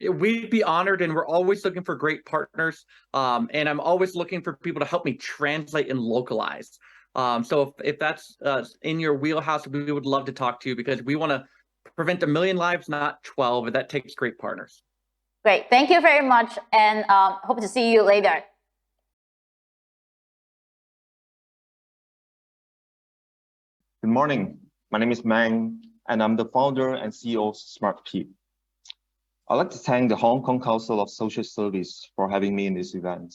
Speaker 2: We'd be honored, and we're always looking for great partners. And I'm always looking for people to help me translate and localize. So if that's in your wheelhouse, we would love to talk to you, because we want to prevent 1 million lives, not 12, and that takes great partners.
Speaker 3: Great. Thank you very much, and hope to see you later.
Speaker 4: Good morning. My name is Meng, and I'm the founder and CEO of SmartPeep. I'd like to thank the Hong Kong Council of Social Service for having me in this event.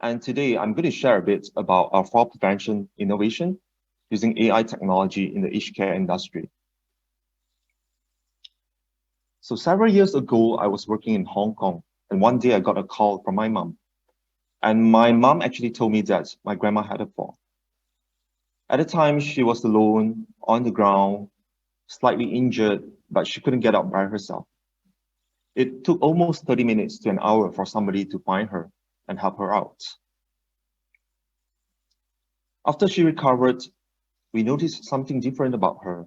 Speaker 4: And today I'm going to share a bit about our fall prevention innovation using AI technology in the aged care industry. So several years ago, I was working in Hong Kong, and one day I got a call from my mom. And my mom actually told me that my grandma had a fall. At the time, she was alone on the ground, slightly injured, but she couldn't get up by herself. It took almost 30 minutes to an hour for somebody to find her and help her out. After she recovered, we noticed something different about her.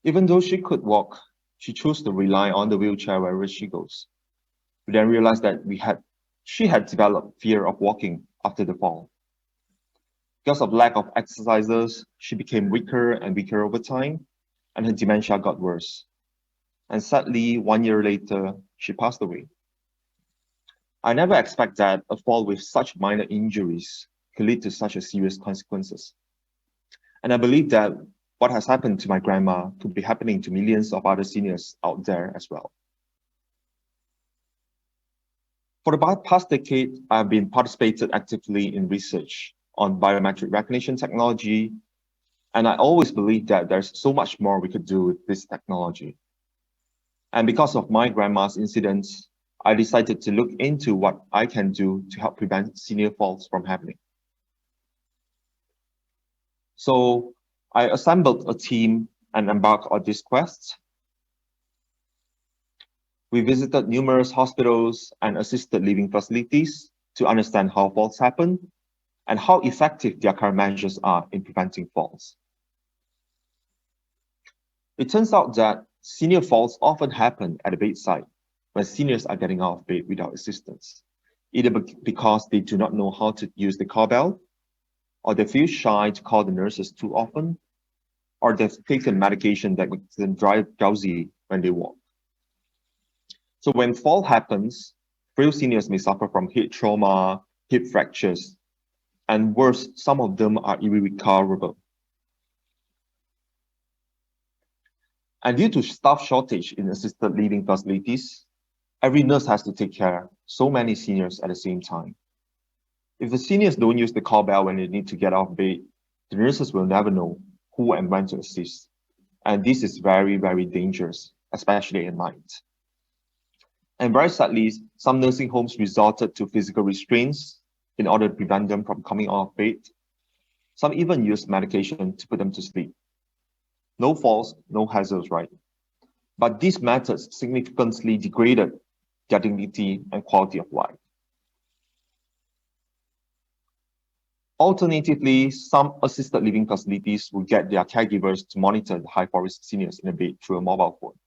Speaker 4: Even though she could walk, she chose to rely on the wheelchair wherever she goes. We then realized that she had developed fear of walking after the fall. Because of lack of exercises, she became weaker and weaker over time, and her dementia got worse. And sadly, 1 year later, she passed away. I never expected that a fall with such minor injuries could lead to such a serious consequences. And I believe that what has happened to my grandma could be happening to millions of other seniors out there as well. For the past decade, I've been participated actively in research on biometric recognition technology, and I always believed that there's so much more we could do with this technology. And because of my grandma's incidents, I decided to look into what I can do to help prevent senior falls from happening. So I assembled a team and embarked on this quest. We visited numerous hospitals and assisted living facilities to understand how falls happen and how effective their current measures are in preventing falls. It turns out that senior falls often happen at the bedside when seniors are getting out of bed without assistance, either because they do not know how to use the call-bell, or they feel shy to call the nurses too often, or they've taken medication that makes them drowsy when they walk. So when fall happens, frail seniors may suffer from head trauma, hip fractures, and worse, some of them are irrecoverable. And due to staff shortage in assisted living facilities, every nurse has to take care of so many seniors at the same time. If the seniors don't use the call bell when they need to get out of bed, the nurses will never know who and when to assist. And this is very, very dangerous, especially at night. And very sadly, some nursing homes resorted to physical restraints in order to prevent them from coming out of bed. Some even used medication to put them to sleep. No falls, no hazards, right? But these methods significantly degraded their dignity and quality of life. Alternatively, some assisted living facilities will get their caregivers to monitor the high-risk seniors in a bed through a mobile phone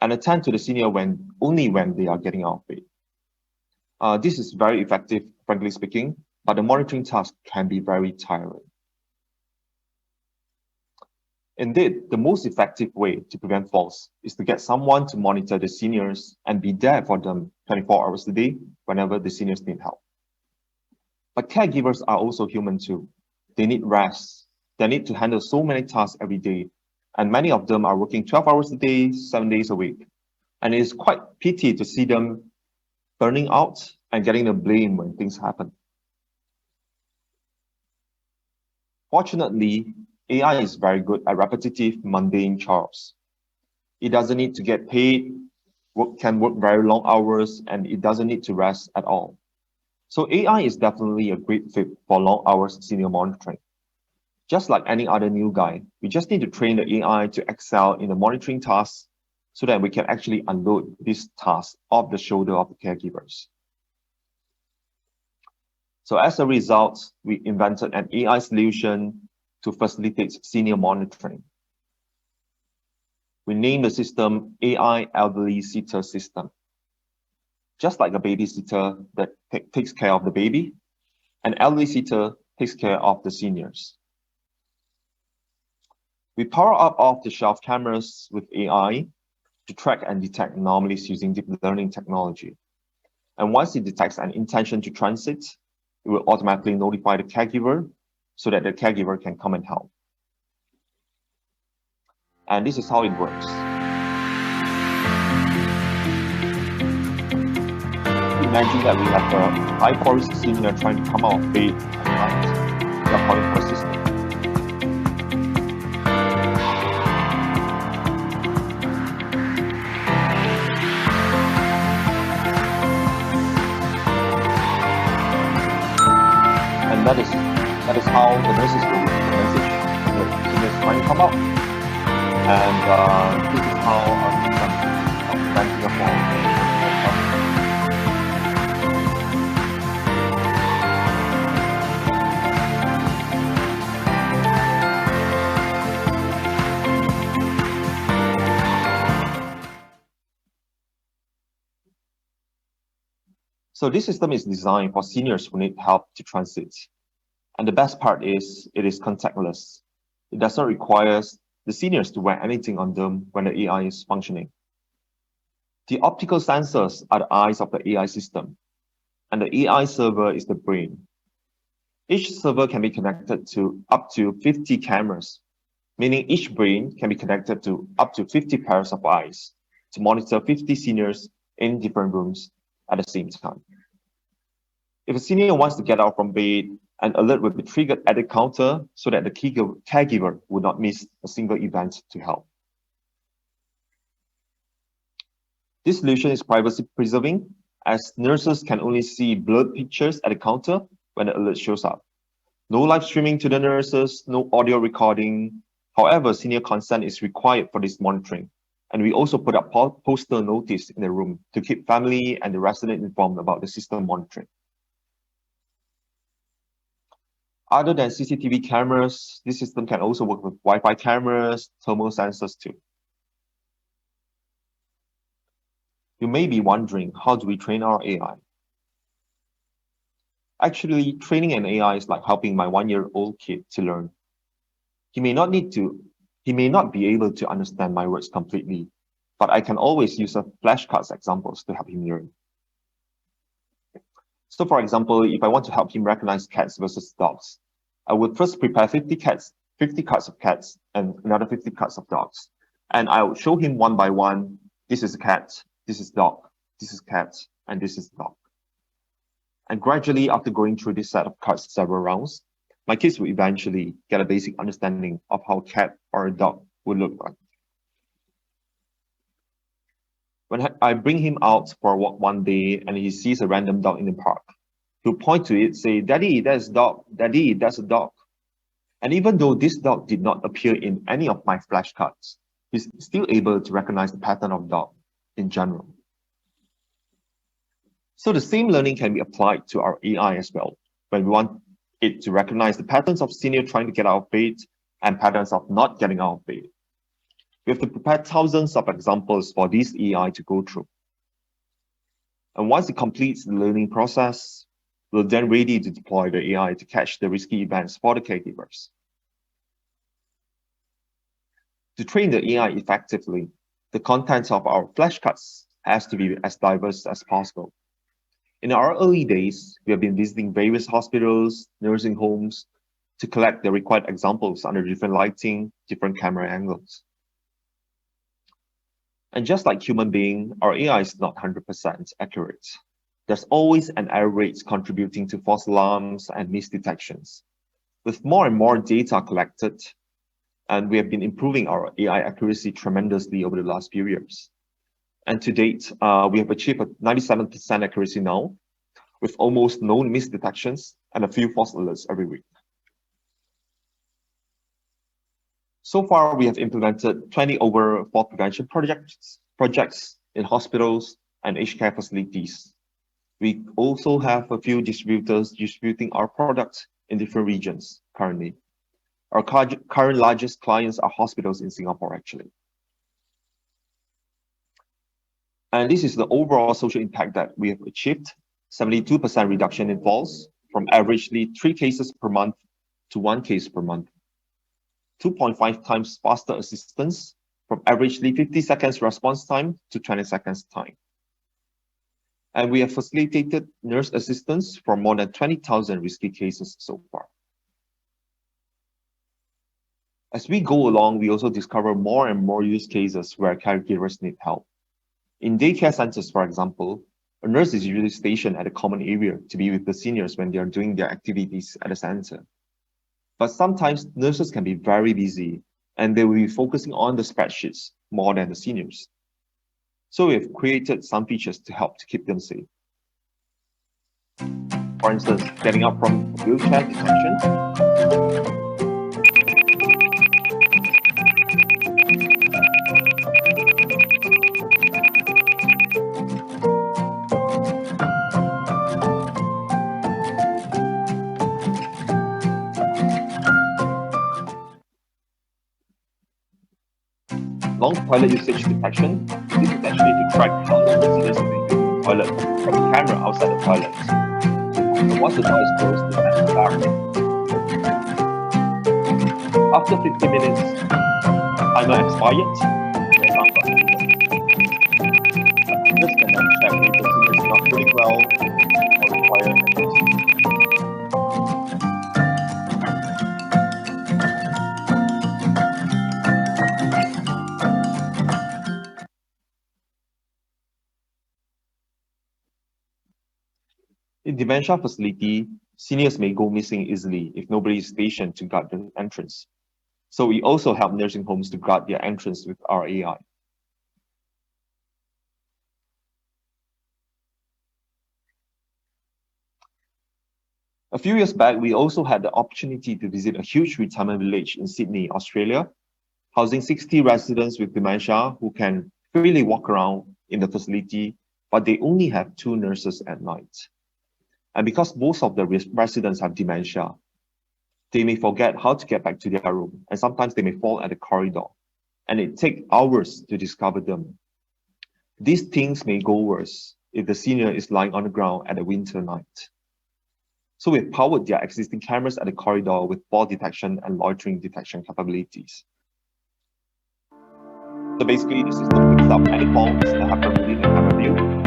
Speaker 4: and attend to the senior only when they are getting out of bed. This is very effective, frankly speaking, but the monitoring task can be very tiring. Indeed, the most effective way to prevent falls is to get someone to monitor the seniors and be there for them 24 hours a day whenever the seniors need help. But caregivers are also human too. They need rest. They need to handle so many tasks every day, and many of them are working 12 hours a day, 7 days a week. And it is quite pity to see them burning out and getting the blame when things happen. Fortunately, AI is very good at repetitive, mundane chores. It doesn't need to get paid, can work very long hours, and it doesn't need to rest at all. So AI is definitely a great fit for long hours senior monitoring. Just like any other new guy, we just need to train the AI to excel in the monitoring tasks so that we can actually unload this task off the shoulder of the caregivers. So as a result, we invented an AI solution to facilitate senior monitoring. We named the system AI Elderly Sitter System. Just like a babysitter that takes care of the baby, an elderly sitter takes care of the seniors. We power up off-the-shelf cameras with AI to track and detect anomalies using deep learning technology. And once it detects an intention to transit, it will automatically notify the caregiver so that the caregiver can come and help. And this is how it works. Imagine that we have a high-risk senior trying to come out of bed at night. We are calling for a system. And that is how the nurses will read the message. The senior is trying to come out. And this is how our system of preventing a fall. So this system is designed for seniors who need help to transit. And the best part is it is contactless. It does not require the seniors to wear anything on them when the AI is functioning. The optical sensors are the eyes of the AI system, and the AI server is the brain. Each server can be connected to up to 50 cameras, meaning each brain can be connected to up to 50 pairs of eyes to monitor 50 seniors in different rooms at the same time. If a senior wants to get out from bed, an alert will be triggered at the counter so that the caregiver would not miss a single event to help. This solution is privacy preserving, as nurses can only see blurred pictures at the counter when the alert shows up. No live streaming to the nurses, no audio recording. However, senior consent is required for this monitoring. And we also put up poster notice in the room to keep family and the resident informed about the system monitoring. Other than CCTV cameras, this system can also work with Wi-Fi cameras, thermal sensors too. You may be wondering, how do we train our AI? Actually, training an AI is like helping my 1-year-old kid to learn. He may not be able to understand my words completely, but I can always use flashcards examples to help him learn. So for example, if I want to help him recognize cats versus dogs, I would first prepare 50 cards of cats and another 50 cards of dogs. And I would show him one by one, this is a cat, this is dog, this is cat, and this is dog. And gradually, after going through this set of cards several rounds, my kids will eventually get a basic understanding of how a cat or a dog would look like. When I bring him out for a walk one day and he sees a random dog in the park, he'll point to it, say, "Daddy, that's a dog. Daddy, that's a dog." And even though this dog did not appear in any of my flashcards, he's still able to recognize the pattern of dog in general. So the same learning can be applied to our AI as well. When we want it to recognize the patterns of senior trying to get out of bed and patterns of not getting out of bed. We have to prepare thousands of examples for this AI to go through. And once it completes the learning process, we're then ready to deploy the AI to catch the risky events for the caregivers. To train the AI effectively, the content of our flashcards has to be as diverse as possible. In our early days, we have been visiting various hospitals, nursing homes to collect the required examples under different lighting, different camera angles. And just like human being, our AI is not 100% accurate. There's always an error rate contributing to false alarms and misdetections. With more and more data collected, and we have been improving our AI accuracy tremendously over the last few years. And to date, we have achieved a 97% accuracy now, with almost no misdetections and a few false alerts every week. So far, we have implemented 20 over fall prevention projects in hospitals and aged care facilities. We also have a few distributors distributing our products in different regions currently. Our current largest clients are hospitals in Singapore, actually. And this is the overall social impact that we have achieved: 72% reduction in falls from averagely 3 cases per month to 1 case per month. 2.5 times faster assistance from averagely 50 seconds response time to 20 seconds time. And we have facilitated nurse assistance for more than 20,000 risky cases so far. As we go along, we also discover more and more use cases where caregivers need help. In daycare centers, for example, a nurse is usually stationed at a common area to be with the seniors when they are doing their activities at the center. But sometimes nurses can be very busy and they will be focusing on the spreadsheets more than the seniors. So we've created some features to help to keep them safe. For instance, getting up from wheelchair detection, long toilet usage detection. This is actually to track how long the residents have been using the toilet from the camera outside the toilet. And once the door is closed, the light is dark. After 50 minutes, timer expired. The alarm got triggered. This can then check if the resident is not doing well or require attention. In dementia facility, seniors may go missing easily if nobody is stationed to guard the entrance. So we also help nursing homes to guard their entrance with our AI. A few years back, we also had the opportunity to visit a huge retirement village in Sydney, Australia, housing 60 residents with dementia who can freely walk around in the facility, but they only have 2 nurses at night. And because most of the residents have dementia, they may forget how to get back to their room, and sometimes they may fall at the corridor, and it takes hours to discover them. These things may go worse if the senior is lying on the ground at a winter night. So we've powered their existing cameras at the corridor with fall detection and loitering detection capabilities. So basically, the system picks up any falls that happen within the camera view.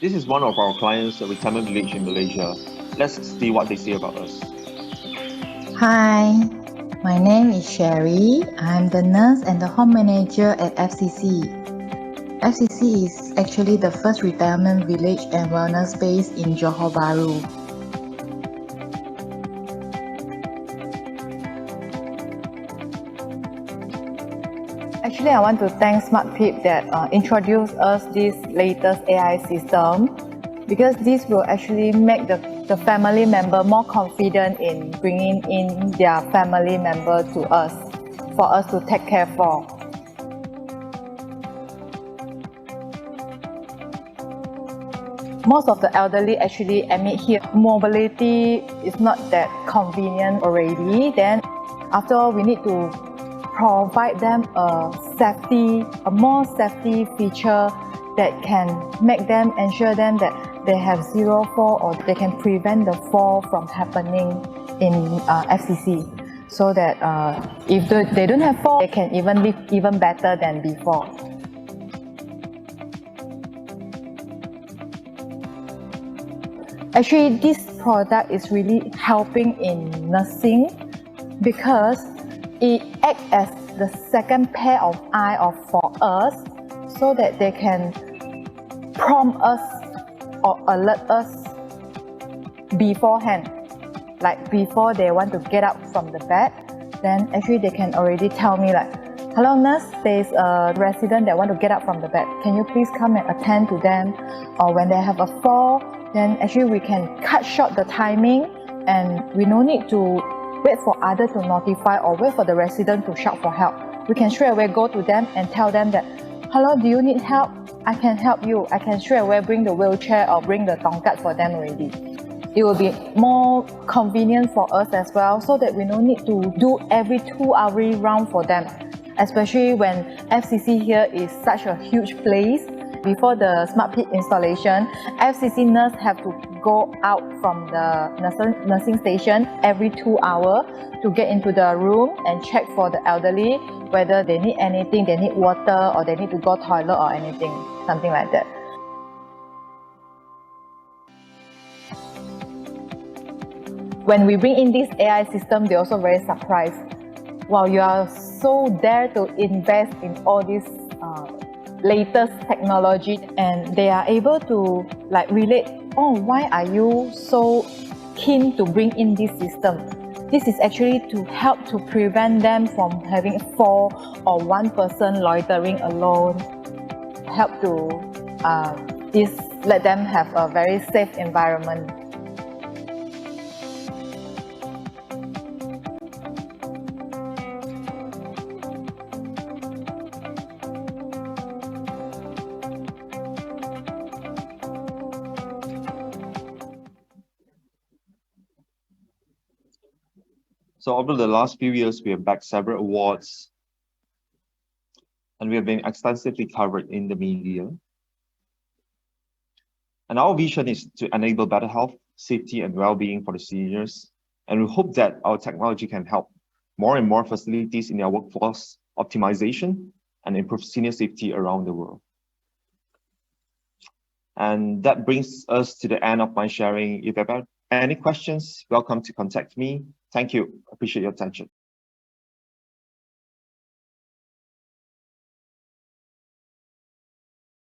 Speaker 4: This is one of our clients, a retirement village in Malaysia. Let's see what they say about us.
Speaker 5: Hi, my name is Sherry. I'm the nurse and the home manager at FCC. FCC is actually the first retirement village and wellness base in Johor Bahru. Actually, I want to thank SmartPeep that introduced us this latest AI system, because this will actually make the family member more confident in bringing in their family member to us, for us to take care for. Most of the elderly actually admit here mobility is not that convenient already. Then after all, we need to provide them a more safety feature that can make them, ensure them that they have zero fall, or they can prevent the fall from happening in FCC, so that if they don't have fall, they can even live even better than before. Actually, this product is really helping in nursing, because it acts as the second pair of eyes for us, so that they can prompt us or alert us beforehand. Like before they want to get up from the bed, then actually they can already tell me like, hello nurse, there's a resident that want to get up from the bed. Can you please come and attend to them? Or when they have a fall, then actually we can cut short the timing, and we no need to wait for others to notify or wait for the resident to shout for help. We can straight away go to them and tell them that, hello, do you need help? I can help you. I can straight away bring the wheelchair or bring the tongkat for them already. It will be more convenient for us as well, so that we don't need to do every 2-hour round for them. Especially when FCC here is such a huge place. Before the SmartPeep installation, FCC nurse have to go out from the nursing station every 2 hours to get into the room and check for the elderly, whether they need anything, they need water, or they need to go toilet or anything, something like that. When we bring in this AI system, they're also very surprised. Wow, you are so dare to invest in all this latest technology, and they are able to like relate, oh, why are you so keen to bring in this system? This is actually to help to prevent them from having a fall or one person loitering alone, help to let them have a very safe environment.
Speaker 4: So over the last few years, we have bagged several awards, and we have been extensively covered in the media. And our vision is to enable better health, safety, and well-being for the seniors. And we hope that our technology can help more and more facilities in their workforce optimization and improve senior safety around the world. And that brings us to the end of my sharing. If you have any questions, welcome to contact me. Thank you. Appreciate your attention.